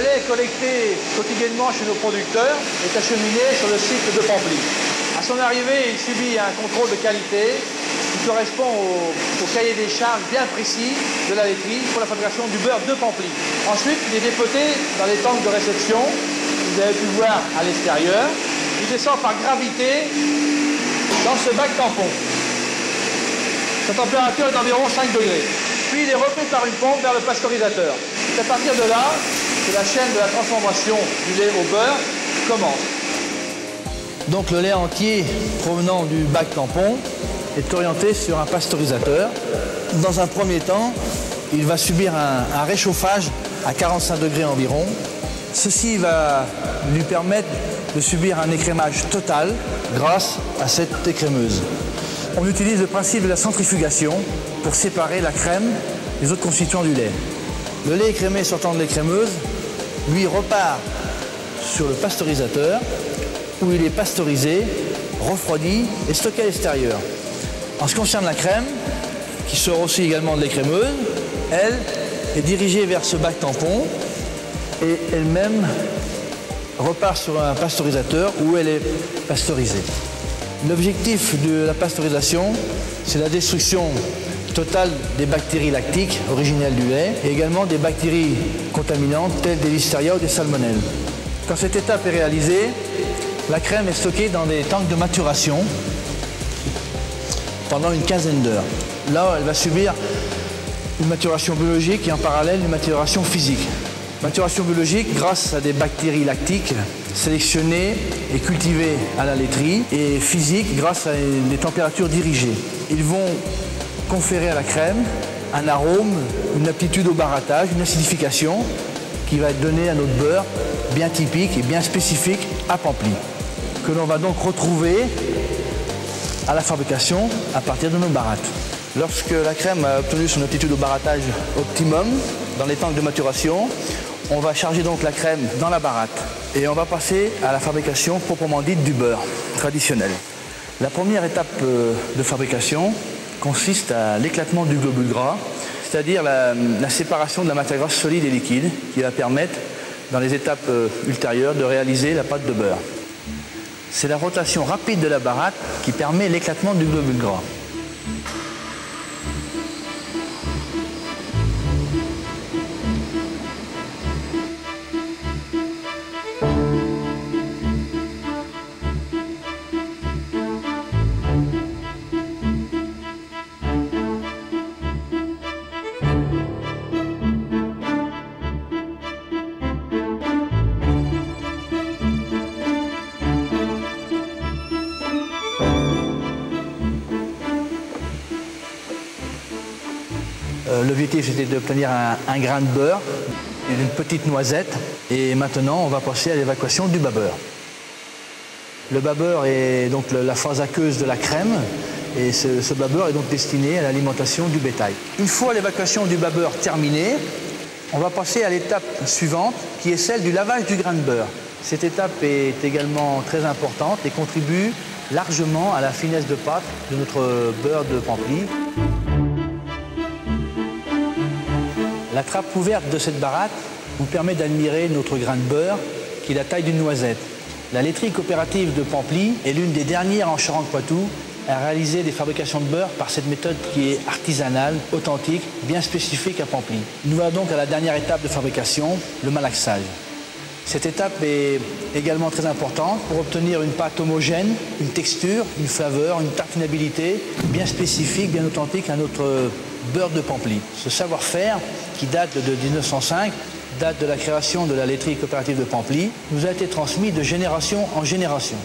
Le lait collecté quotidiennement chez nos producteurs est acheminé sur le site de Pamply. À son arrivée, il subit un contrôle de qualité qui correspond au cahier des charges bien précis de la laiterie pour la fabrication du beurre de Pamply. Ensuite, il est dépoté dans les tanks de réception, vous avez pu voir à l'extérieur. Il descend par gravité dans ce bac tampon. Sa température est d'environ 5 degrés. Puis il est repris par une pompe vers le pasteurisateur. C'est à partir de là que la chaîne de la transformation du lait au beurre commence. Donc le lait entier provenant du bac tampon est orienté sur un pasteurisateur. Dans un premier temps, il va subir un réchauffage à 45 degrés environ. Ceci va lui permettre de subir un écrémage total grâce à cette écrémeuse. On utilise le principe de la centrifugation pour séparer la crème des autres constituants du lait. Le lait écrémé sortant de l'écrémeuse, lui, repart sur le pasteurisateur où il est pasteurisé, refroidi et stocké à l'extérieur. En ce qui concerne la crème, qui sort aussi également de l'écrémeuse, elle est dirigée vers ce bac tampon et elle-même repart sur un pasteurisateur où elle est pasteurisée. L'objectif de la pasteurisation, c'est la destruction totale des bactéries lactiques originelles du lait et également des bactéries contaminantes telles des listeria ou des salmonelles. Quand cette étape est réalisée, la crème est stockée dans des tanks de maturation pendant une quinzaine d'heures. Là, elle va subir une maturation biologique et en parallèle une maturation physique. Maturation biologique grâce à des bactéries lactiques sélectionnées et cultivées à la laiterie, et physique grâce à des températures dirigées. Ils vont conférer à la crème un arôme, une aptitude au barattage, une acidification qui va être donnée à notre beurre bien typique et bien spécifique à Pamply, que l'on va donc retrouver à la fabrication à partir de nos barattes. Lorsque la crème a obtenu son aptitude au barattage optimum dans les tanks de maturation, on va charger donc la crème dans la baratte et on va passer à la fabrication proprement dite du beurre traditionnel. La première étape de fabrication consiste à l'éclatement du globule gras, c'est-à-dire la séparation de la matière grasse solide et liquide qui va permettre dans les étapes ultérieures de réaliser la pâte de beurre. C'est la rotation rapide de la baratte qui permet l'éclatement du globule gras. L'objectif c'était d'obtenir un grain de beurre, une petite noisette, et maintenant on va passer à l'évacuation du bas-beurre. Le bas-beurre est donc la phase aqueuse de la crème, et ce bas-beurre est donc destiné à l'alimentation du bétail. Une fois l'évacuation du bas-beurre terminée, on va passer à l'étape suivante qui est celle du lavage du grain de beurre. Cette étape est également très importante et contribue largement à la finesse de pâte de notre beurre de Pamply. La trappe ouverte de cette baratte vous permet d'admirer notre grain de beurre qui est la taille d'une noisette. La laiterie coopérative de Pamply est l'une des dernières en Charente-Poitou à réaliser des fabrications de beurre par cette méthode qui est artisanale, authentique, bien spécifique à Pamply. Nous voilà donc à la dernière étape de fabrication, le malaxage. Cette étape est également très importante pour obtenir une pâte homogène, une texture, une flaveur, une tartinabilité bien spécifique, bien authentique à notre beurre de Pamply. Ce savoir-faire, qui date de 1905, date de la création de la laiterie coopérative de Pamply, nous a été transmis de génération en génération.